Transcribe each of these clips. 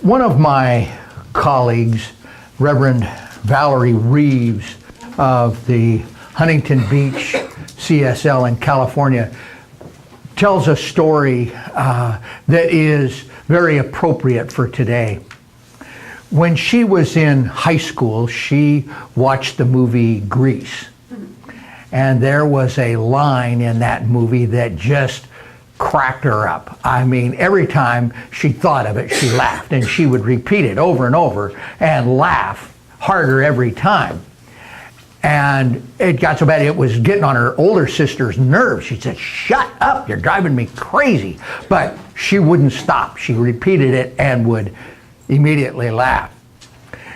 One of my colleagues, Reverend Valerie Reeves of the Huntington Beach CSL in California, tells a story that is very appropriate for today. When she was in high school, she watched the movie Grease. And there was a line in that movie that just cracked her up. I mean, every time she thought of it, she laughed, and she would repeat it over and over and laugh harder every time. And it got so bad it was getting on her older sister's nerves. She said, "Shut up, you're driving me crazy." But she wouldn't stop. She repeated it and would immediately laugh.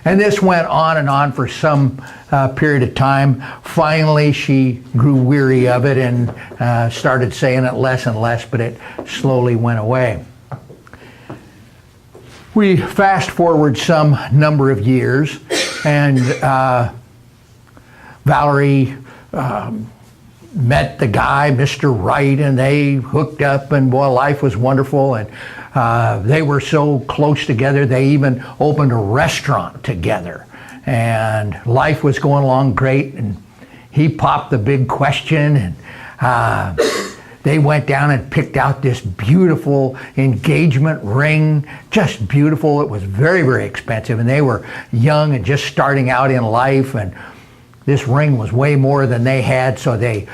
And this went on and on for some period of time. Finally, she grew weary of it and started saying it less and less, but it slowly went away. We fast forward some number of years, and Valerie met the guy, Mr. Wright, and they hooked up, and boy, life was wonderful. And they were so close together, they even opened a restaurant together. And life was going along great, and he popped the big question, and they went down and picked out this beautiful engagement ring, just beautiful. It was very, very expensive, and they were young and just starting out in life, and this ring was way more than they had, so they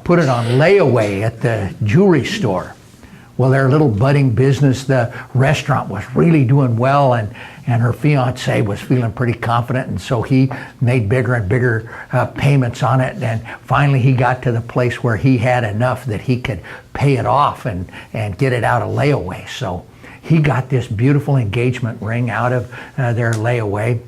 put it on layaway at the jewelry store. Well, their little budding business, the restaurant, was really doing well, and her fiance was feeling pretty confident, and so he made bigger and bigger payments on it, and finally he got to the place where he had enough that he could pay it off and get it out of layaway. So he got this beautiful engagement ring out of their layaway.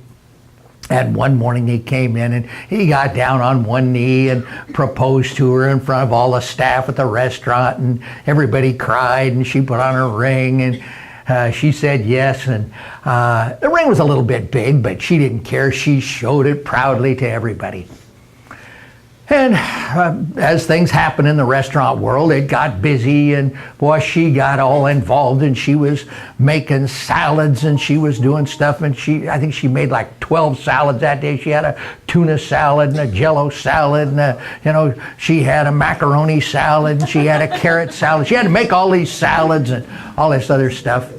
And one morning he came in and he got down on one knee and proposed to her in front of all the staff at the restaurant, and everybody cried, and she put on her ring, and she said yes. And the ring was a little bit big, but she didn't care. She showed it proudly to everybody. And as things happen in the restaurant world, it got busy, and boy, she got all involved, and she was making salads, and she was doing stuff, and I think she made like 12 salads that day. She had a tuna salad and a jello salad, and she had a macaroni salad, and she had a carrot salad. She had to make all these salads and all this other stuff.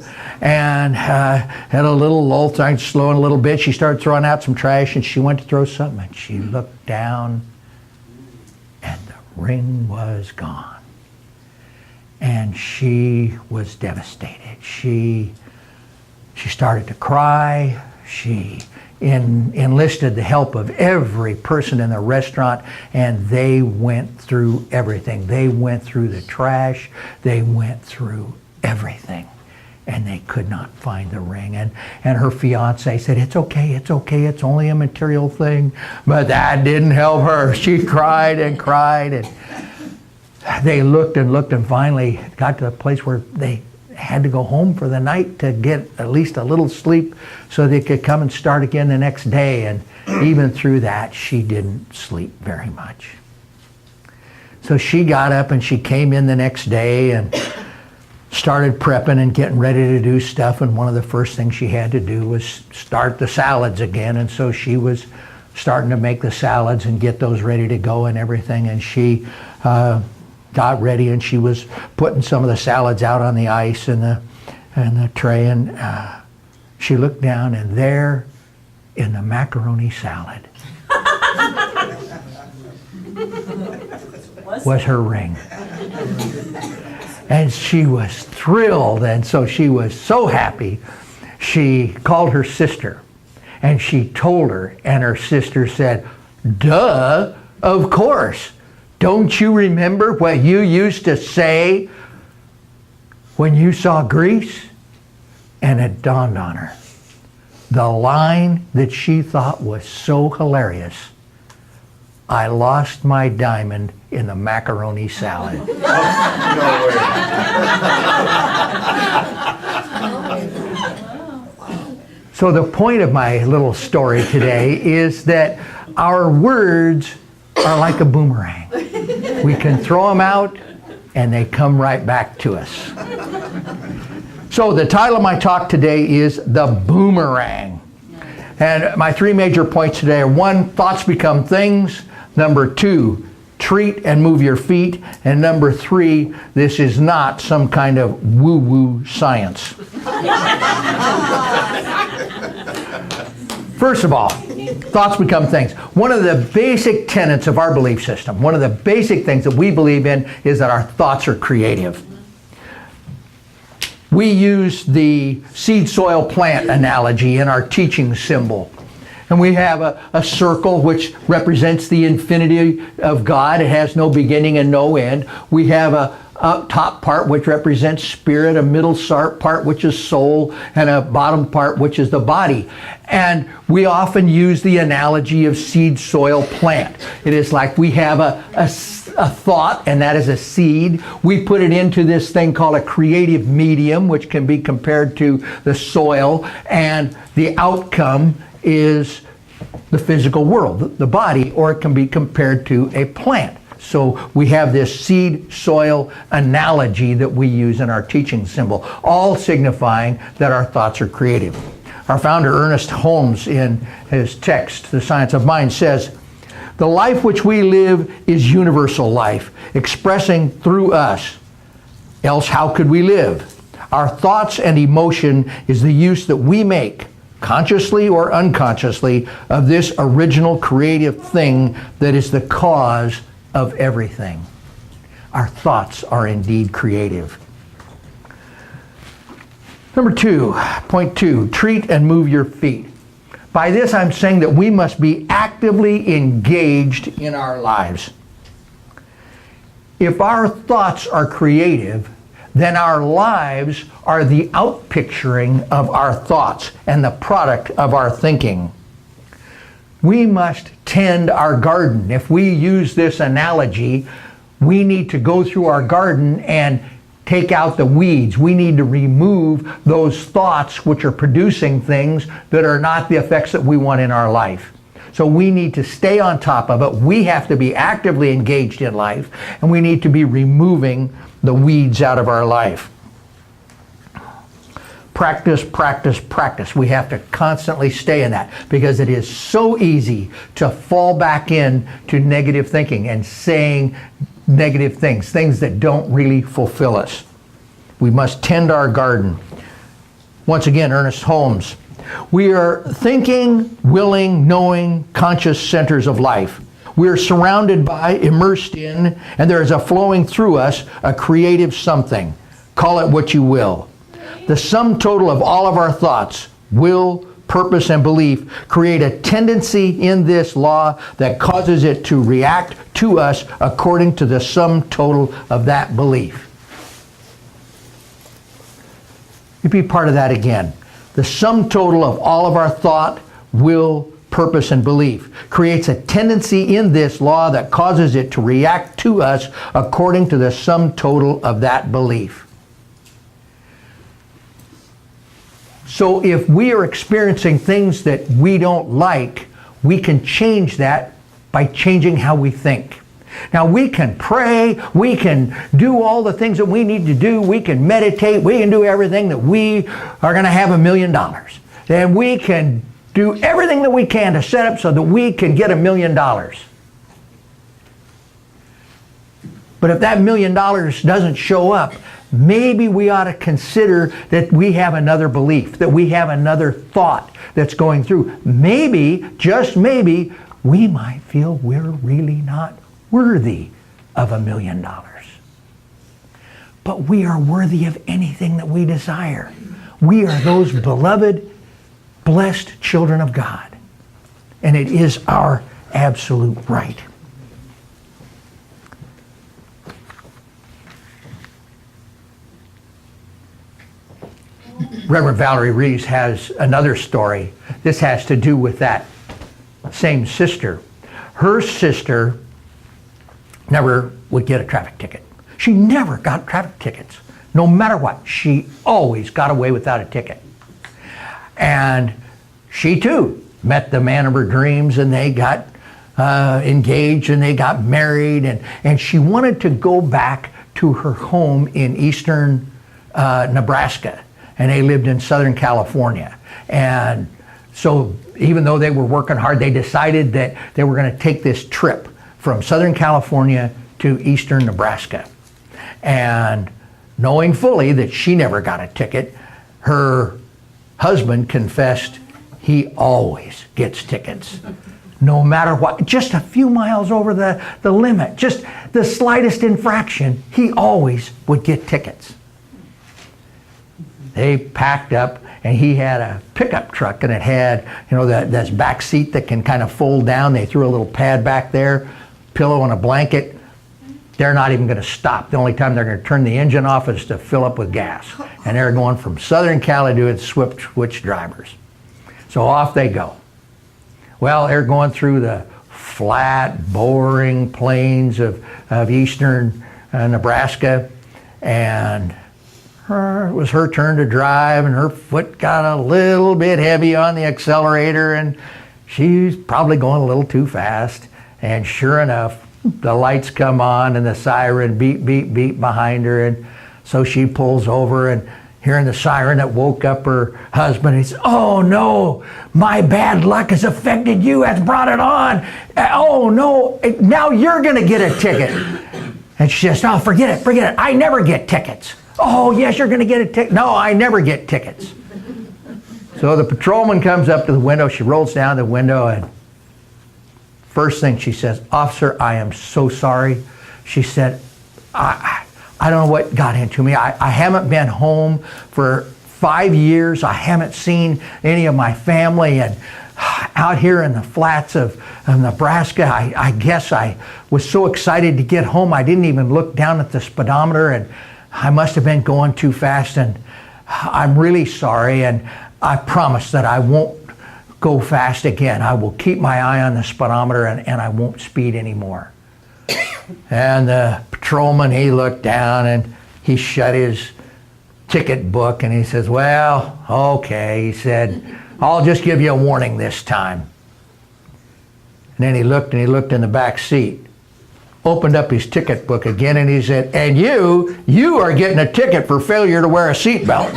And had a little lull, started slowing a little bit. She started throwing out some trash, and she went to throw something, and she looked down, and the ring was gone. And she was devastated. She started to cry. She enlisted the help of every person in the restaurant, and they went through everything. They went through the trash. They went through everything. And they could not find the ring. And her fiance said, it's okay, it's only a material thing. But that didn't help her. She cried and cried, and they looked and looked, and finally got to a place where they had to go home for the night to get at least a little sleep so they could come and start again the next day. And even through that, she didn't sleep very much. So she got up and she came in the next day and started prepping and getting ready to do stuff, and one of the first things she had to do was start the salads again. And so she was starting to make the salads and get those ready to go and everything, and she got ready, and she was putting some of the salads out on the ice and the tray, and she looked down, and there in the macaroni salad was her ring. And she was thrilled, and so she was so happy. She called her sister, and she told her, and her sister said, "Duh, of course. Don't you remember what you used to say when you saw Grease?" And it dawned on her. The line that she thought was so hilarious: "I lost my diamond in the macaroni salad." So the point of my little story today is that our words are like a boomerang. We can throw them out and they come right back to us. So the title of my talk today is The Boomerang. And my three major points today are: 1, thoughts become things. Number 2, treat and move your feet. And number 3, this is not some kind of woo-woo science. First of all, thoughts become things. One of the basic tenets of our belief system, one of the basic things that we believe in, is that our thoughts are creative. We use the seed, soil, plant analogy in our teaching symbol. And we have a circle which represents the infinity of God. It has no beginning and no end. We have a top part which represents spirit, a middle part which is soul, and a bottom part which is the body. And we often use the analogy of seed, soil, plant. It is like we have a thought, and that is a seed. We put it into this thing called a creative medium, which can be compared to the soil, and the outcome is the physical world, the body, or it can be compared to a plant. So we have this seed, soil analogy that we use in our teaching symbol, all signifying that our thoughts are creative. Our founder, Ernest Holmes, in his text, The Science of Mind, says, "The life which we live is universal life, expressing through us. Else how could we live? Our thoughts and emotion is the use that we make, consciously or unconsciously, of this original creative thing that is the cause of everything." Our thoughts are indeed creative. Number 2, point 2, treat and move your feet. By this I'm saying that we must be actively engaged in our lives. If our thoughts are creative, then our lives are the outpicturing of our thoughts and the product of our thinking. We must tend our garden. If we use this analogy, we need to go through our garden and take out the weeds. We need to remove those thoughts which are producing things that are not the effects that we want in our life. So we need to stay on top of it. We have to be actively engaged in life, and we need to be removing the weeds out of our life. Practice, practice, practice. We have to constantly stay in that, because it is so easy to fall back into negative thinking and saying negative things, things that don't really fulfill us. We must tend our garden. Once again, Ernest Holmes. We are thinking, willing, knowing, conscious centers of life. We are surrounded by, immersed in, and there is a flowing through us, a creative something. Call it what you will. The sum total of all of our thoughts, will, purpose, and belief create a tendency in this law that causes it to react to us according to the sum total of that belief. Repeat part of that again. The sum total of all of our thought, will, purpose, and belief creates a tendency in this law that causes it to react to us according to the sum total of that belief. So if we are experiencing things that we don't like, we can change that by changing how we think. Now we can pray, we can do all the things that we need to do, we can meditate, we can do everything that we are going to have $1 million. And we can do everything that we can to set up so that we can get $1 million. But if that $1 million doesn't show up, maybe we ought to consider that we have another belief, that we have another thought that's going through. Maybe, just maybe, we might feel we're really not worthy of $1 million. But we are worthy of anything that we desire. We are those beloved, blessed children of God. And it is our absolute right. Reverend Valerie Reeves has another story. This has to do with that same sister. Her sister never would get a traffic ticket. She never got traffic tickets. No matter what, she always got away without a ticket. And she too met the man of her dreams, and they got engaged and they got married, and she wanted to go back to her home in eastern Nebraska. and they lived in Southern California. And so even though they were working hard, they decided that they were going to take this trip from Southern California to Eastern Nebraska. And knowing fully that she never got a ticket, her husband confessed he always gets tickets. No matter what, just a few miles over the limit, just the slightest infraction, he always would get tickets. They packed up, and he had a pickup truck, and it had, this back seat that can kind of fold down. They threw a little pad back there, pillow and a blanket. They're not even going to stop. The only time they're going to turn the engine off is to fill up with gas. And they're going from Southern Cali to switch drivers. So off they go. Well, they're going through the flat, boring plains of eastern Nebraska, and it was her turn to drive, and her foot got a little bit heavy on the accelerator, and she's probably going a little too fast. And sure enough, the lights come on and the siren beep, beep, beep behind her, and so she pulls over, and hearing the siren that woke up her husband, he says, "Oh no, my bad luck has affected you, has brought it on. Oh no, now you're gonna get a ticket." And she says, "Oh, forget it, I never get tickets." "Oh yes, you're gonna get a ticket." "No, I never get tickets." So the patrolman comes up to the window, she rolls down the window, and first thing she says, "Officer, I am so sorry." She said, I don't know what got into me. I haven't been home for 5 years. I haven't seen any of my family, and out here in the flats of Nebraska, I guess I was so excited to get home I didn't even look down at the speedometer, and I must have been going too fast, and I'm really sorry, and I promise that I won't go fast again. I will keep my eye on the speedometer, and I won't speed anymore. And the patrolman, he looked down and he shut his ticket book, and he says, "Well, okay," he said, "I'll just give you a warning this time." And then he looked in the back seat, opened up his ticket book again, and he said, "And you are getting a ticket for failure to wear a seatbelt."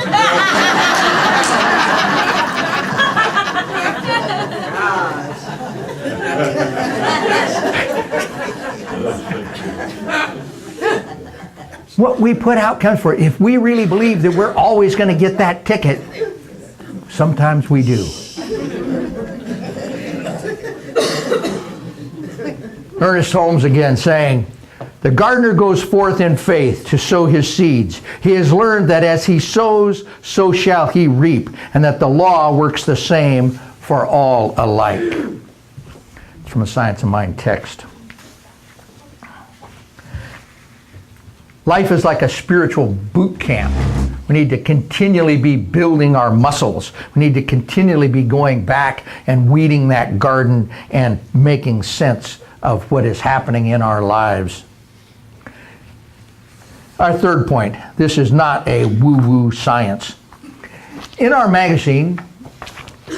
What we put out comes for it. If we really believe that we're always going to get that ticket, sometimes we do. Ernest Holmes again saying, "The gardener goes forth in faith to sow his seeds. He has learned that as he sows, so shall he reap, and that the law works the same for all alike." It's from a Science of Mind text. Life is like a spiritual boot camp. We need to continually be building our muscles. We need to continually be going back and weeding that garden and making sense of what is happening in our lives. Our third point, this is not a woo-woo science. In our magazine,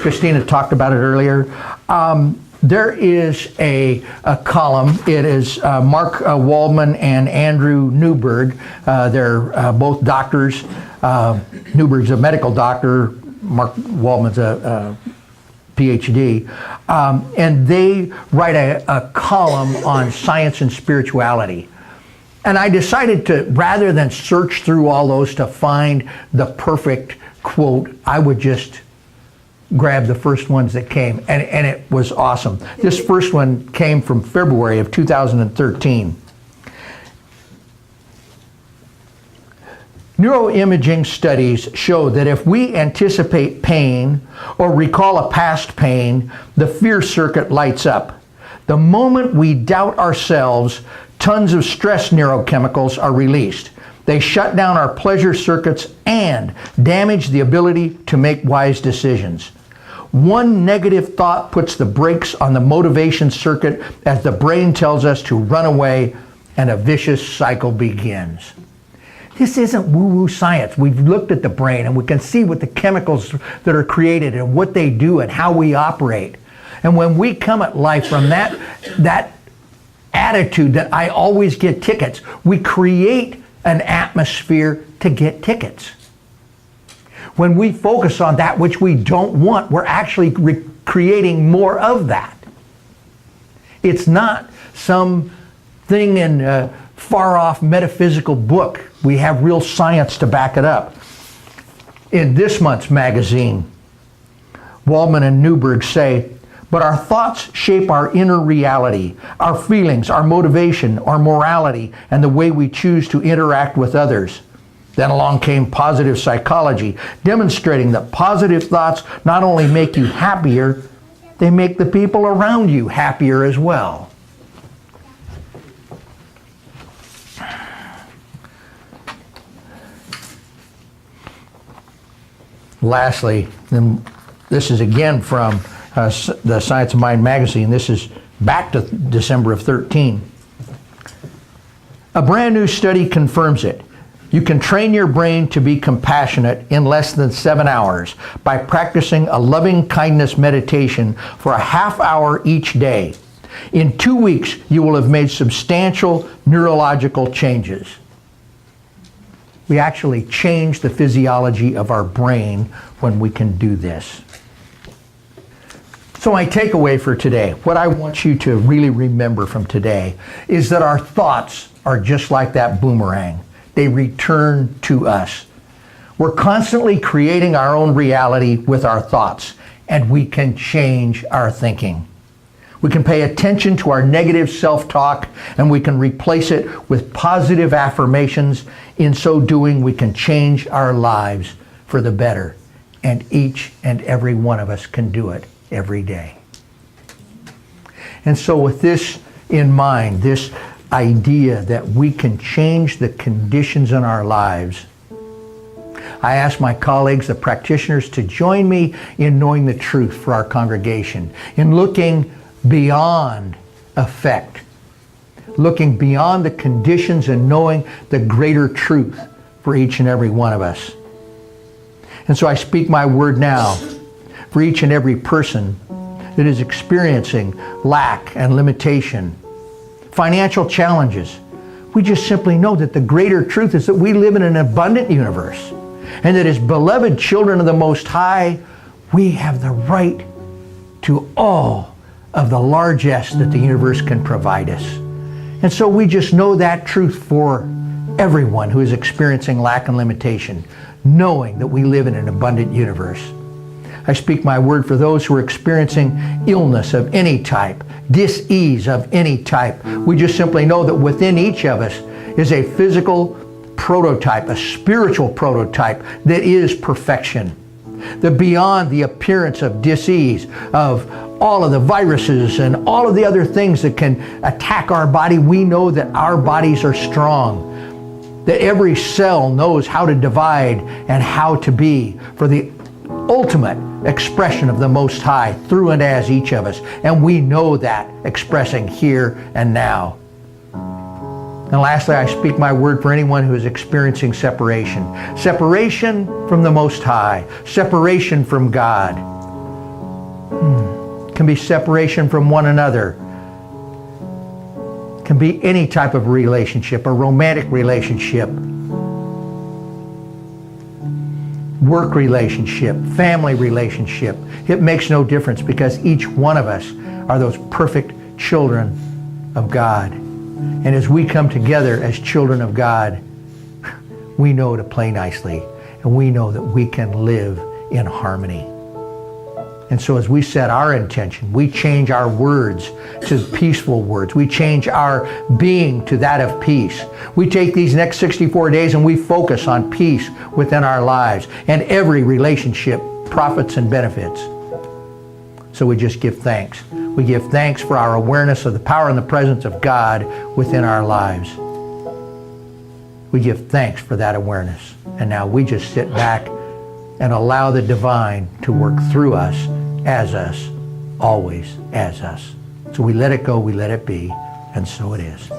Christina talked about it earlier, there is a column. It is Mark Waldman and Andrew Newberg. They're both doctors. Newberg's a medical doctor. Mark Waldman's a PhD. And they write a column on science and spirituality. And I decided to, rather than search through all those to find the perfect quote, I would just grab the first ones that came, and it was awesome. This first one came from February of 2013. Neuroimaging studies show that if we anticipate pain or recall a past pain, the fear circuit lights up. The moment we doubt ourselves, tons of stress neurochemicals are released. They shut down our pleasure circuits and damage the ability to make wise decisions. One negative thought puts the brakes on the motivation circuit as the brain tells us to run away, and a vicious cycle begins. This isn't woo-woo science. We've looked at the brain and we can see what the chemicals that are created and what they do and how we operate. And when we come at life from that attitude that I always get tickets, we create an atmosphere to get tickets. When we focus on that which we don't want, we're actually creating more of that. It's not some thing in a far-off metaphysical book. We have real science to back it up. In this month's magazine, Waldman and Newberg say, but our thoughts shape our inner reality, our feelings, our motivation, our morality, and the way we choose to interact with others. Then along came positive psychology, demonstrating that positive thoughts not only make you happier, they make the people around you happier as well. Lastly, this is again from the Science of Mind magazine. This is back to December of 13. A brand new study confirms it. You can train your brain to be compassionate in less than 7 hours by practicing a loving kindness meditation for a half hour each day. In 2 weeks, you will have made substantial neurological changes. We actually change the physiology of our brain when we can do this. So my takeaway for today, what I want you to really remember from today, is that our thoughts are just like that boomerang. They return to us. We're constantly creating our own reality with our thoughts, and we can change our thinking. We can pay attention to our negative self-talk, and we can replace it with positive affirmations. In so doing, we can change our lives for the better, and each and every one of us can do it every day. And so with this in mind, this idea that we can change the conditions in our lives, I ask my colleagues, the practitioners, to join me in knowing the truth for our congregation, in looking beyond effect, looking beyond the conditions and knowing the greater truth for each and every one of us. And so I speak my word now for each and every person that is experiencing lack and limitation, financial challenges. We just simply know that the greater truth is that we live in an abundant universe, and that as beloved children of the Most High, we have the right to all of the largesse that the universe can provide us. And so we just know that truth for everyone who is experiencing lack and limitation, knowing that we live in an abundant universe. I speak my word for those who are experiencing illness of any type, dis-ease of any type. We just simply know that within each of us is a physical prototype, a spiritual prototype that is perfection. That beyond the appearance of dis-ease, of all of the viruses and all of the other things that can attack our body, we know that our bodies are strong. That every cell knows how to divide and how to be for the ultimate expression of the Most High through and as each of us. And we know that expressing here and now. And lastly, I speak my word for anyone who is experiencing separation. Separation from the Most High. Separation from God. Can be separation from one another. Can be any type of relationship, a romantic relationship, work relationship, family relationship. It makes no difference, because each one of us are those perfect children of God. And as we come together as children of God, we know to play nicely, and we know that we can live in harmony. And so as we set our intention, we change our words to peaceful words. We change our being to that of peace. We take these next 64 days and we focus on peace within our lives, and every relationship profits and benefits. So we just give thanks. We give thanks for our awareness of the power and the presence of God within our lives. We give thanks for that awareness. And now we just sit back and allow the divine to work through us, as us, always as us. So we let it go, we let it be, and so it is.